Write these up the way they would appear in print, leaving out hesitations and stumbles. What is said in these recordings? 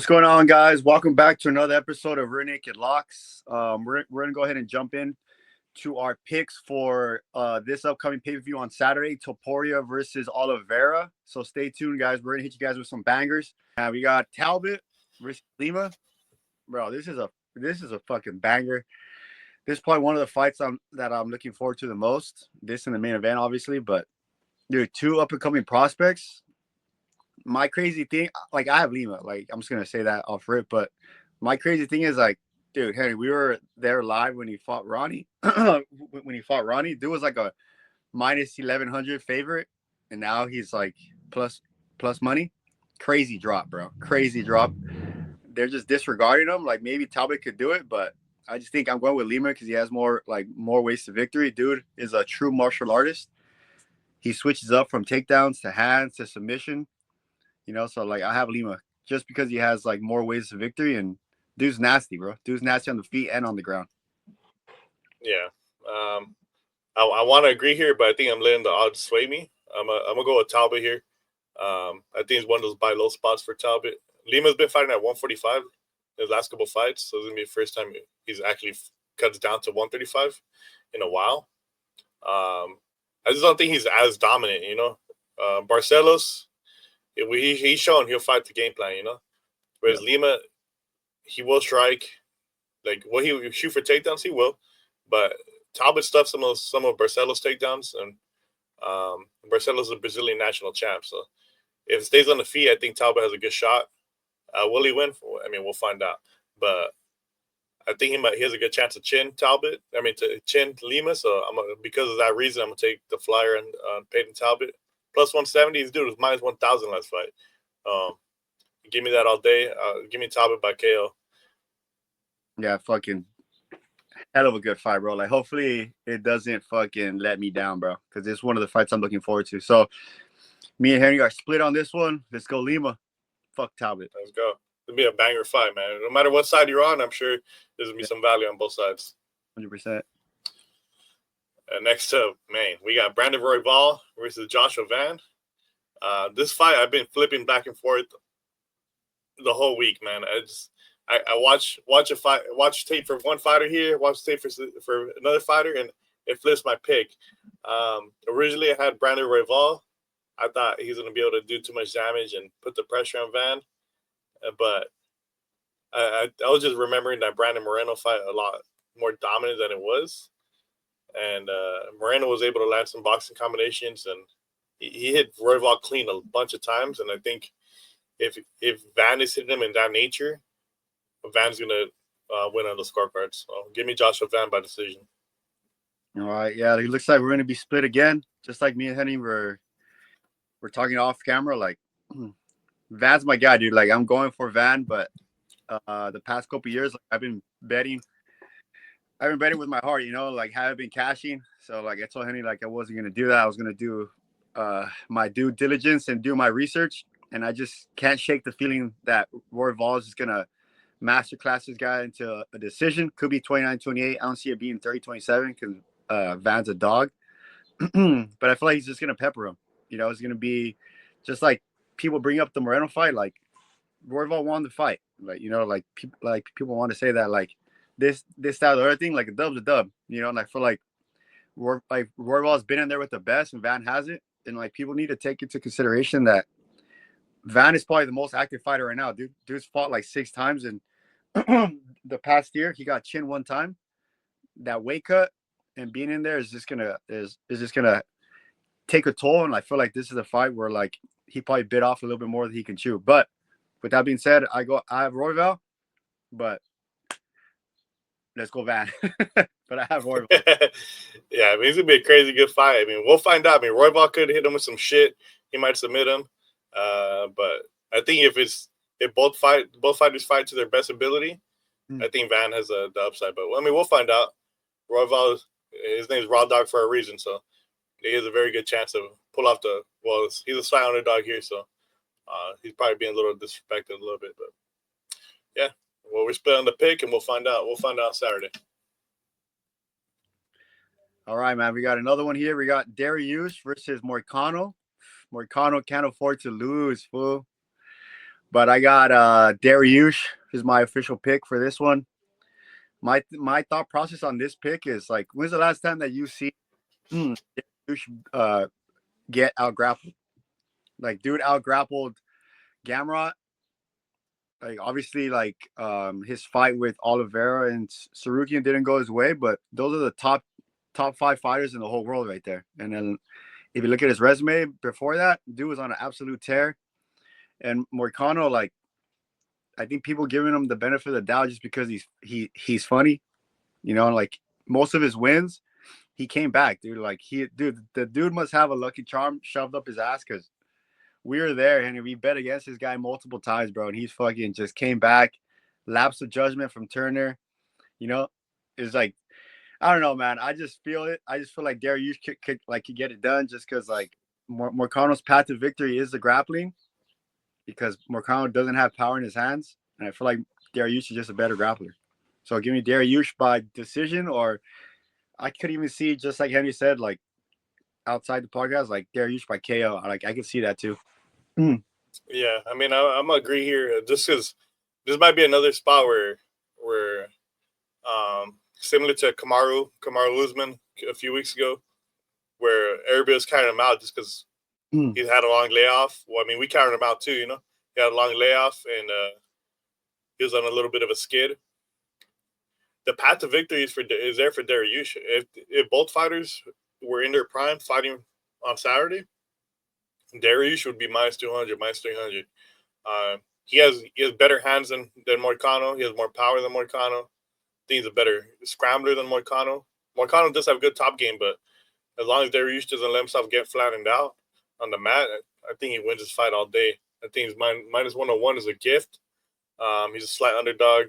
What's going on, guys? Welcome back to another episode of Rear Naked Locks. We're gonna go ahead and jump in to our picks for this upcoming pay-per-view on Saturday, Topuria versus Oliveira. So stay tuned, guys. We're gonna hit you guys with some bangers. We got Talbot versus Lima. Bro, this is a fucking banger. This is probably one of the fights that I'm looking forward to the most. This in the main event, obviously, but dude, two up-and-coming prospects. My crazy thing, like I have Lima, like I'm just gonna say that off rip, but my crazy thing is like, dude, Henry, we were there live when he fought Ronnie. Dude was like a minus 1100 favorite, and now he's like plus money. Crazy drop, bro. Crazy drop. They're just disregarding him. Like maybe Talbot could do it, but I just think I'm going with Lima because he has more ways to victory. Dude is a true martial artist. He switches up from takedowns to hands to submission. So like I have Lima just because he has like more ways to victory, and dude's nasty, bro. Dude's nasty on the feet and on the ground. Yeah. I want to agree here, but I think I'm letting the odds sway me. I'm gonna go with Talbot here. I think it's one of those buy low spots for Talbot. Lima's been fighting at 145 his last couple fights, so it's gonna be the first time he's actually cuts down to 135 in a while. I just don't think he's as dominant, Barcelos, he's shown he'll fight the game plan, Whereas Lima, he will strike. Like, will he shoot for takedowns? He will. But Talbot stuffed some of Barcelos' takedowns, and Barcelos is a Brazilian national champ. So if it stays on the feet, I think Talbot has a good shot. Will he win? I mean, we'll find out. But I think he has a good chance to chin Lima. So because of that reason, I'm gonna take the flyer on Peyton Talbot. Plus 170. This dude was minus 1,000 last fight. Give me that all day. Give me Talbot by KO. Yeah, fucking hell of a good fight, bro. Like, hopefully it doesn't fucking let me down, bro, because it's one of the fights I'm looking forward to. So me and Henry are split on this one. Let's go Lima. Fuck Talbot. Let's go. It'll be a banger fight, man. No matter what side you're on, I'm sure there's going to be some value on both sides. 100%. Next up, man, we got Brandon Royval versus Joshua Van. This fight, I've been flipping back and forth the whole week, man. I watch a fight, watch tape for one fighter here, watch tape for another fighter, and it flips my pick. Originally, I had Brandon Royval. I thought he was going to be able to do too much damage and put the pressure on Van, but I was just remembering that Brandon Moreno fight a lot more dominant than it was. And Moreno was able to land some boxing combinations, and he hit Royval clean a bunch of times. And I think if Van is hitting him in that nature, Van's going to win on the scorecards. So give me Joshua Van by decision. All right. Yeah, it looks like we're going to be split again. Just like me and Henry we're talking off camera. Like, Van's my guy, dude. Like, I'm going for Van, but the past couple of years, I've been betting with my heart, like haven't been cashing. So like I told Henry, like I wasn't gonna do that. I was gonna do my due diligence and do my research. And I just can't shake the feeling that Royval is just gonna masterclass this guy into a decision. Could be 29-28. I don't see it being 30-27 because Van's a dog. But I feel like he's just gonna pepper him. It's gonna be just like people bring up the Moreno fight. Like Royval won the fight. Like people want to say that like. This style of other thing, like a dub's a dub, and I feel like Royval's been in there with the best and Van hasn't. And like people need to take into consideration that Van is probably the most active fighter right now. Dude's fought like 6 times in the past year. He got chin 1 time. That weight cut and being in there is just gonna take a toll. And I feel like this is a fight where like he probably bit off a little bit more than he can chew. But with that being said, I have Royval, but let's go Van. But I have Royval. Yeah, I mean, it's going to be a crazy good fight. I mean, we'll find out. I mean, Royval could hit him with some shit. He might submit him. But I think if both fighters fight to their best ability, I think Van has the upside. But, I mean, we'll find out. Royval, his name is Raw Dog for a reason, so he has a very good chance to pull off he's a slight underdog here, so he's probably being a little disrespected a little bit. But, yeah. Well, we're split on the pick, and we'll find out. We'll find out Saturday. All right, man. We got another one here. We got Dariush versus Moicano. Moicano can't afford to lose, fool. But I got Dariush is my official pick for this one. My thought process on this pick is like, when's the last time that you see Dariush get out grappled? Like, dude out grappled Gamrot. Like, obviously, like his fight with Oliveira and Sarukian didn't go his way, but those are the top 5 fighters in the whole world right there. And then if you look at his resume before that, dude was on an absolute tear. And Moicano, like, I think people giving him the benefit of the doubt just because he's funny, you know, like most of his wins, he came back, dude. Like the dude must have a lucky charm shoved up his ass because we were there and we bet against this guy multiple times, bro. And he's fucking just came back, lapse of judgment from Turner. You know, it's like, I don't know, man. I just feel it. I just feel like Dariush could get it done just because like Morcano's path to victory is the grappling because Morcano doesn't have power in his hands. And I feel like Dariush is just a better grappler. So give me Dariush by decision, or I could even see, just like Henry said, like outside the podcast, like Dariush by KO. Like I could see that too. Yeah, I mean, I'm gonna agree here. Just because this might be another spot where similar to Kamaru Usman a few weeks ago, where everybody was counting him out just because he had a long layoff. Well, I mean, we counted him out too. You know, he had a long layoff and he was on a little bit of a skid. The path to victory is there for Dariush. If both fighters were in their prime fighting on Saturday, Dariush would be minus 200, minus 300. He has better hands than Moicano. He has more power than Moicano. I think he's a better scrambler than Moicano. Moicano does have a good top game, but as long as Dariush doesn't let himself get flattened out on the mat, I think he wins his fight all day. I think his minus 101 is a gift. He's a slight underdog.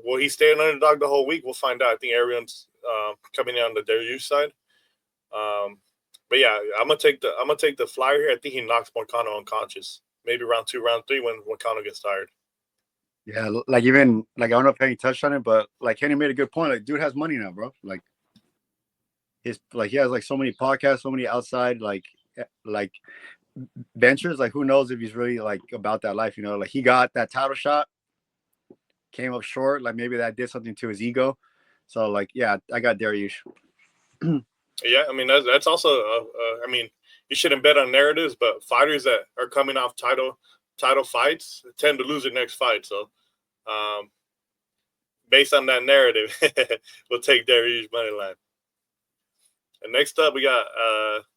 Will he stay an underdog the whole week? We'll find out. I think everyone's coming in on the Dariush side. But yeah, I'm gonna take the flyer here. I think he knocks Moicano unconscious. Maybe round 2, round 3 when Moicano gets tired. Yeah, like even like I don't know if Henry touched on it, but like Henry made a good point. Like, dude has money now, bro. Like he has like so many podcasts, so many outside like ventures. Like who knows if he's really like about that life, you know? Like he got that title shot, came up short. Like maybe that did something to his ego. So like, yeah, I got Dariush. Yeah, I mean that's also. I mean, you shouldn't bet on narratives, but fighters that are coming off title fights tend to lose their next fight. So, based on that narrative, we'll take Dariush money line. And next up, we got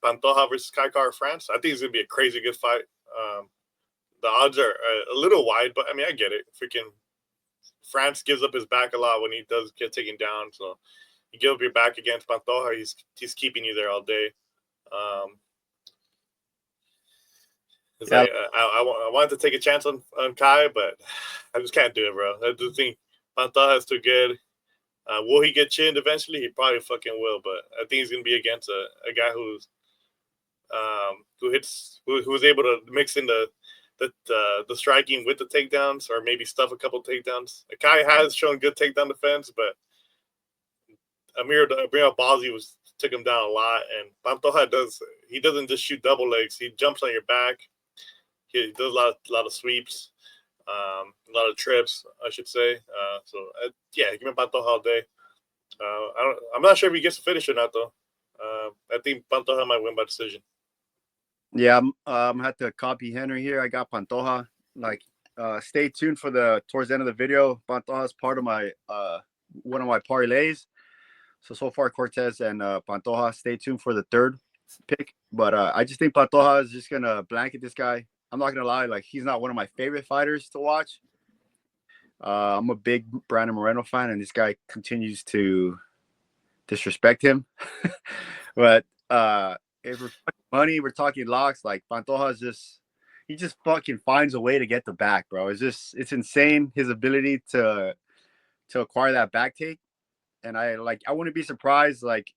Pantoja versus Kai France. I think it's gonna be a crazy good fight. The odds are a little wide, but I mean I get it. Freaking France gives up his back a lot when he does get taken down. So you give up your back against Pantoja, he's keeping you there all day. It's like I wanted to take a chance on Kai, but I just can't do it, bro. I just think Pantoja is too good. Will he get chinned eventually? He probably fucking will, but I think he's gonna be against a guy who was able to mix in the striking with the takedowns, or maybe stuff a couple takedowns. Kai has shown good takedown defense, but Amir Albazi took him down a lot, and Pantoja doesn't just shoot double legs. He jumps on your back. He does a lot of sweeps, a lot of trips, I should say. Yeah, give me Pantoja all day. I'm not sure if he gets a finish or not, though. I think Pantoja might win by decision. Yeah, I'm had to copy Henry here. I got Pantoja. Like, stay tuned for towards the end of the video. Pantoja is part of my one of my parlays. So far Cortez and Pantoja. Stay tuned for the third pick. But I just think Pantoja is just gonna blanket this guy. I'm not gonna lie, like he's not one of my favorite fighters to watch. I'm a big Brandon Moreno fan, and this guy continues to disrespect him. But if we're talking money, we're talking locks. Like Pantoja he just fucking finds a way to get the back, bro. It's insane his ability to acquire that back take. And I wouldn't be surprised like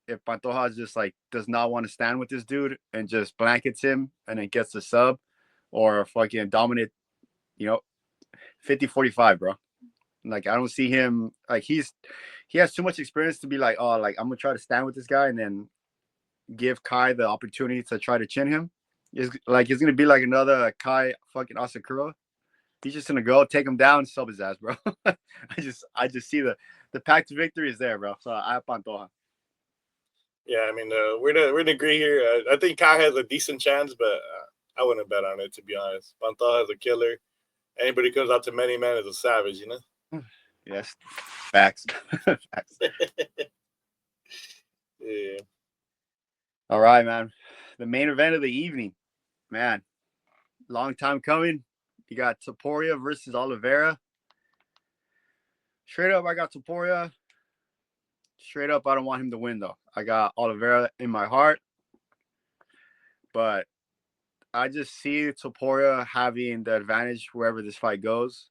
if Pantoja just like does not want to stand with this dude and just blankets him and then gets the sub or fucking dominate, 50-45, bro. Like I don't see him like he has too much experience to be like, oh, like I'm gonna try to stand with this guy and then give Kai the opportunity to try to chin him. It's gonna be like another Kai fucking Asakura He's just gonna go take him down, sub his ass, bro. I just see the path to victory is there, bro. So I have Pantoja. Yeah, I mean, we're gonna agree here. I think Kai has a decent chance, but I wouldn't bet on it, to be honest. Pantoja is a killer. Anybody who comes out to Many Man is a savage, you know. Yes, facts. Facts. Yeah. All right, man. The main event of the evening, man. Long time coming. You got Topuria versus Oliveira. Straight up, I got Topuria. Straight up, I don't want him to win, though. I got Oliveira in my heart. But I just see Topuria having the advantage wherever this fight goes.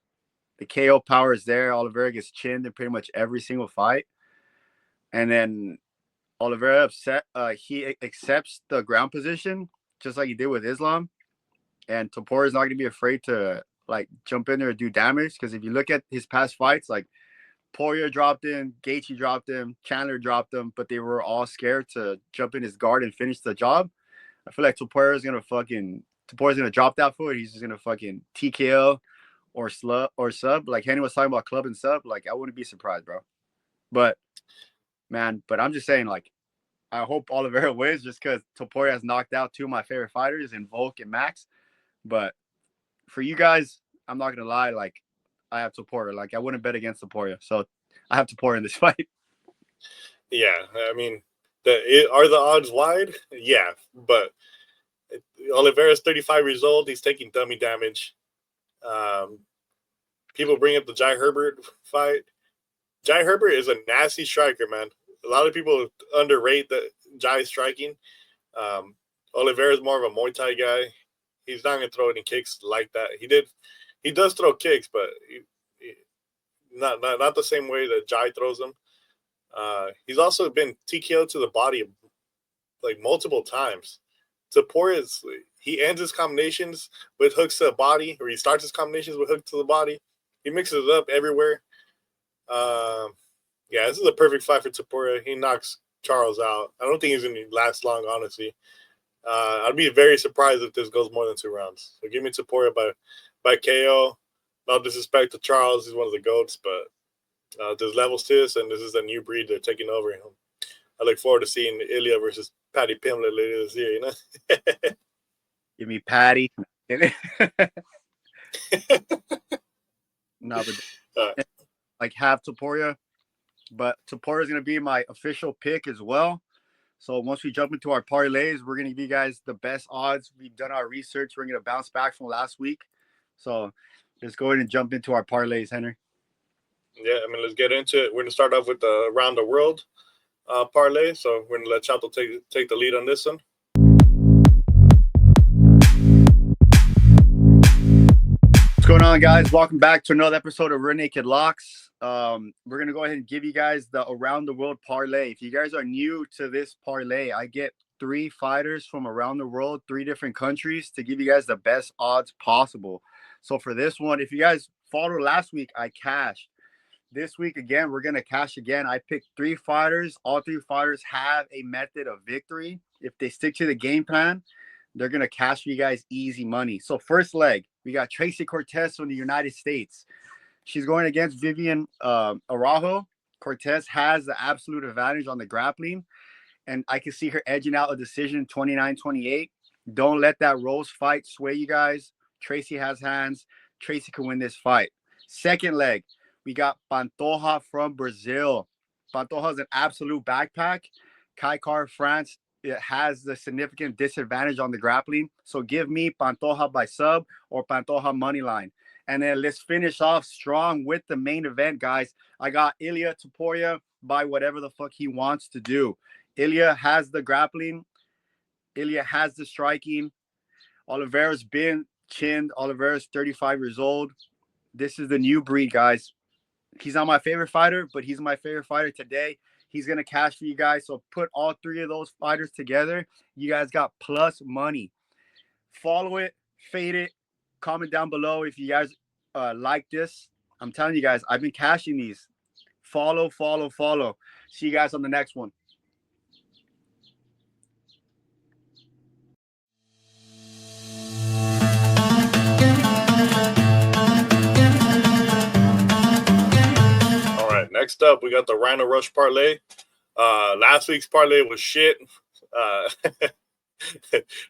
The KO power is there. Oliveira gets chinned in pretty much every single fight. And then Oliveira he accepts the ground position, just like he did with Islam. And Topuria is not going to be afraid to like jump in there and do damage. Because if you look at his past fights, like Poirier dropped him, Gaethje dropped him, Chandler dropped him, but they were all scared to jump in his guard and finish the job. I feel like Topuria's gonna drop that foot. He's just gonna fucking TKO or sub. Like Henry was talking about club and sub. Like I wouldn't be surprised, bro. But man, I'm just saying, like, I hope Oliveira wins just because Topuria has knocked out two of my favorite fighters in Volk and Max. But for you guys, I'm not gonna lie, like I have Topuria. Like I wouldn't bet against Topuria, so I have Topuria in this fight. Yeah, I mean, are the odds wide? Yeah, but Oliveira's 35 years old. He's taking dummy damage. People bring up the Jai Herbert fight. Jai Herbert is a nasty striker, man. A lot of people underrate the Jai striking. Oliveira's more of a Muay Thai guy. He's not going to throw any kicks like that. He does throw kicks, but not the same way that Jai throws them. He's also been TKO to the body like multiple times. Topuria he ends his combinations with hooks to the body, or he starts his combinations with hooks to the body. He mixes it up everywhere. Yeah, this is a perfect fight for Topuria. He knocks Charles out. I don't think he's going to last long, honestly. I'd be very surprised if this goes more than 2 rounds. So give me Topuria by KO. No disrespect to Charles. He's one of the GOATs, but there's levels to this, and this is a new breed they're taking over. I look forward to seeing Ilia versus Patty Pimlet later this year, you know? Give me Patty. No, but like have Topuria. But Topuria is going to be my official pick as well. So once we jump into our parlays, we're going to give you guys the best odds. We've done our research. We're going to bounce back from last week. So let's go ahead and jump into our parlays, Henry. Yeah, I mean, let's get into it. We're going to start off with the Around the World parlay. So we're going to let Chato take the lead on this one. What's going on, guys? Welcome back to another episode of Rear Naked Locks. We're going to go ahead and give you guys the Around the World parlay. If you guys are new to this parlay, I get 3 fighters from around the world, 3 different countries to give you guys the best odds possible. So for this one, if you guys followed last week, I cashed. This week, again, we're going to cash again. I picked 3 fighters. All 3 fighters have a method of victory. If they stick to the game plan, they're going to cash for you guys easy money. So first leg, we got Tracy Cortez from the United States. She's going against Vivian Araujo. Cortez has the absolute advantage on the grappling, and I can see her edging out a decision 29-28. Don't let that Rose fight sway you guys. Tracy has hands. Tracy can win this fight. Second leg, we got Pantoja from Brazil. Pantoja is an absolute backpack. Kai Car France, it has the significant disadvantage on the grappling. So give me Pantoja by sub or Pantoja money line. And then let's finish off strong with the main event, guys. I got Ilia Topuria by whatever the fuck he wants to do. Ilia has the grappling. Ilia has the striking. Oliveira's been chinned. Oliveira's 35 years old. This is the new breed, guys. He's not my favorite fighter, but he's my favorite fighter today. He's going to cash for you guys. So put all 3 of those fighters together. You guys got plus money. Follow it, fade it. Comment down below if you guys like this. I'm telling you guys, I've been cashing these. Follow. See you guys on the next one. Next up, we got the Rhino Rush parlay. Last week's parlay was shit.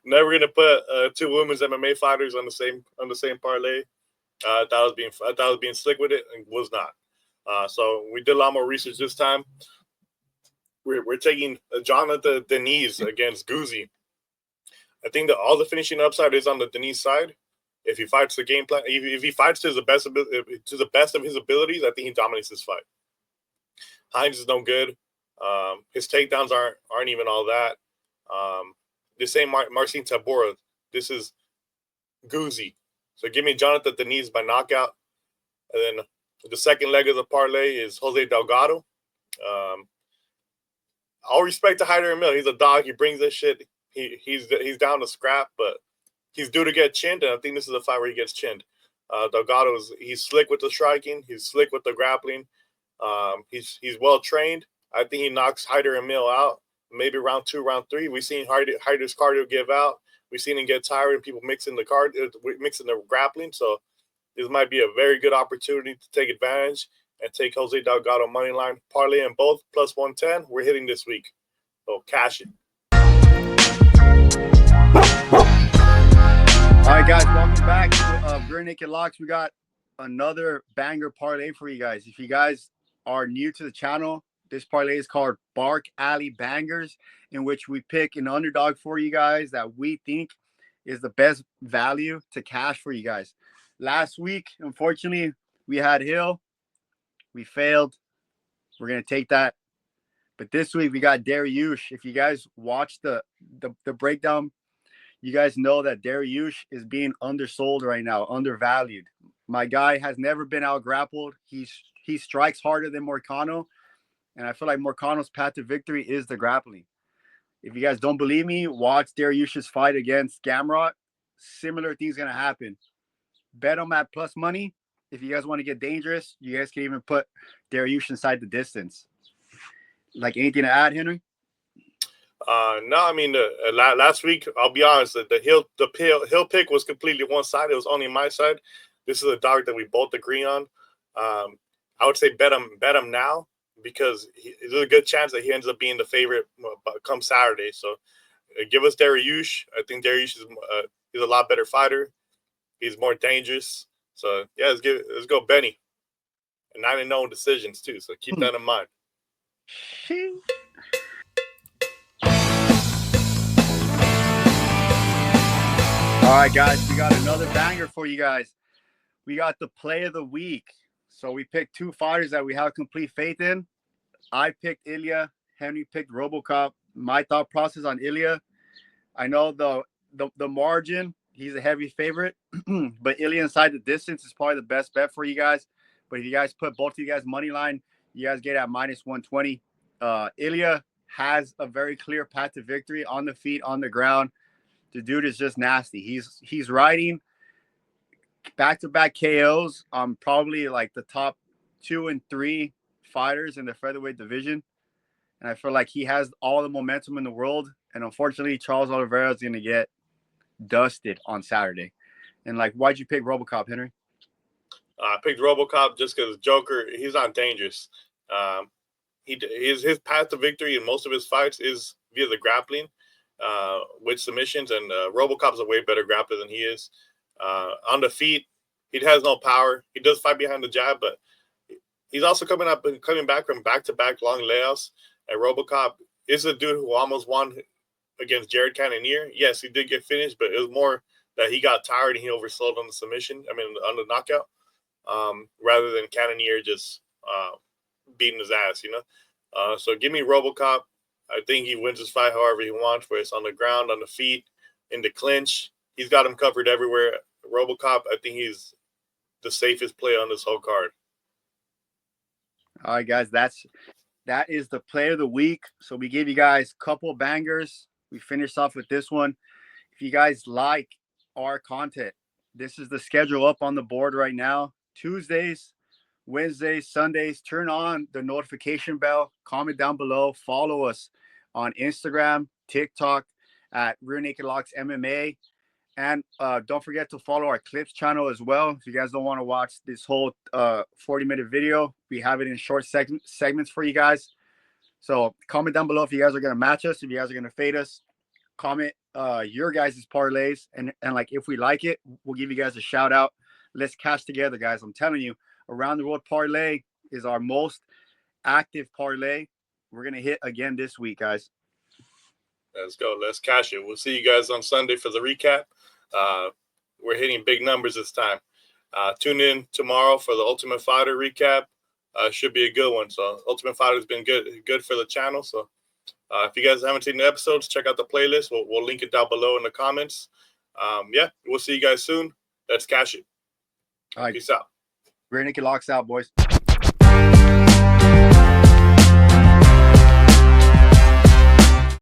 Never gonna put two women's MMA fighters on the same parlay. I thought I was being slick with it, and was not. So we did a lot more research this time. We're taking Jonathan Denise against Guzzi. I think that all the finishing upside is on the Denise side. If he fights the game plan, if he fights to the best of his abilities, I think he dominates this fight. Hines is no good. His takedowns aren't even all that. This ain't Marcin Tybura. This is Guzzi. So give me Jonathan Denise by knockout. And then the second leg of the parlay is Jose Delgado. All respect to Hyder Emil. He's a dog. He brings this shit. He's down to scrap, but he's due to get chinned, and I think this is a fight where he gets chinned. Delgado he's slick with the striking. He's slick with the grappling. He's well trained. I think he knocks Hyder Emil out. Maybe round 2, round 3. We've seen Hyder's cardio give out. We've seen him get tired and people mixing the grappling. So this might be a very good opportunity to take advantage and take Jose Delgado money line. Parlay in both plus 110. We're hitting this week. So cash it. All right, guys, welcome back to Rear Naked Locks. We got another banger parlay for you guys. If you guys are new to the channel, this parlay is called Bark Alley Bangers, in which we pick an underdog for you guys that we think is the best value to cash for you guys. Last week, unfortunately, we had Hill. We failed. We're going to take that. But this week, we got Dariush. If you guys watch the breakdown, you guys know that Dariush is being undersold right now, undervalued. My guy has never been out-grappled. He strikes harder than Moicano, and I feel like Moicano's path to victory is the grappling. If you guys don't believe me, watch Dariush's fight against Gamrot. Similar things going to happen. Bet him at plus money. If you guys want to get dangerous, you guys can even put Dariush inside the distance. Like, anything to add, Henry? No, I mean, last week, I'll be honest, the Hill pick was completely one side. It was only my side. This is a dog that we both agree on. I would say bet him now, because there's a good chance that he ends up being the favorite come Saturday. So give us Dariush. I think Dariush is a lot better fighter. He's more dangerous. So yeah, let's go Benny. And 9-0 decisions too. So keep that in mind. All right, guys, we got another banger for you guys. We got the play of the week. So we picked two fighters that we have complete faith in. I picked Ilia. Henry picked RoboCop. My thought process on Ilia, I know the margin, he's a heavy favorite, but Ilia inside the distance is probably the best bet for you guys. But if you guys put both of you guys money line, you guys get at minus 120. Ilia has a very clear path to victory on the feet, on the ground. The dude is just nasty. He's riding back-to-back KOs on probably like the top 2 and 3 fighters in the featherweight division. And I feel like he has all the momentum in the world. And unfortunately, Charles Oliveira is going to get dusted on Saturday. And like, why'd you pick RoboCop, Henry? I picked RoboCop just because Joker, he's not dangerous. His path to victory in most of his fights is via the grappling with submissions, and RoboCop's a way better grappler than he is. On the feet, he has no power. He does fight behind the jab, but he's also coming back from back-to-back long layouts. And RoboCop is a dude who almost won against Jared Cannonier. Yes, he did get finished, but it was more that he got tired and he oversold on the submission. I mean, on the knockout, rather than Cannonier just beating his ass, you know. So give me RoboCop. I think he wins his fight however he wants, whether it's on the ground, on the feet, in the clinch. He's got him covered everywhere. RoboCop, I think he's the safest play on this whole card. All right, guys, that is the play of the week. So we gave you guys a couple bangers. We finished off with this one. If you guys like our content, this is the schedule up on the board right now. Tuesdays, Wednesdays, Sundays, turn on the notification bell, comment down below, follow us on Instagram, TikTok at Rear Naked Locks MMA. And don't forget to follow our clips channel as well. If you guys don't want to watch this whole 40-minute video, we have it in short segments for you guys. So comment down below if you guys are going to match us, if you guys are going to fade us. Comment your guys' parlays. And like, if we like it, we'll give you guys a shout out. Let's cash together, guys. I'm telling you, Around the World Parlay is our most active parlay. We're going to hit again this week, guys. Let's go. Let's cash it. We'll see you guys on Sunday for the recap. We're hitting big numbers this time. Tune in tomorrow for the Ultimate Fighter recap. Should be a good one. So Ultimate Fighter has been good for the channel. So if you guys haven't seen the episodes, check out the playlist. We'll link it down below in the comments. Yeah, we'll see you guys soon. Let's cash it. All right. Peace out. Rear Naked Locks out, boys.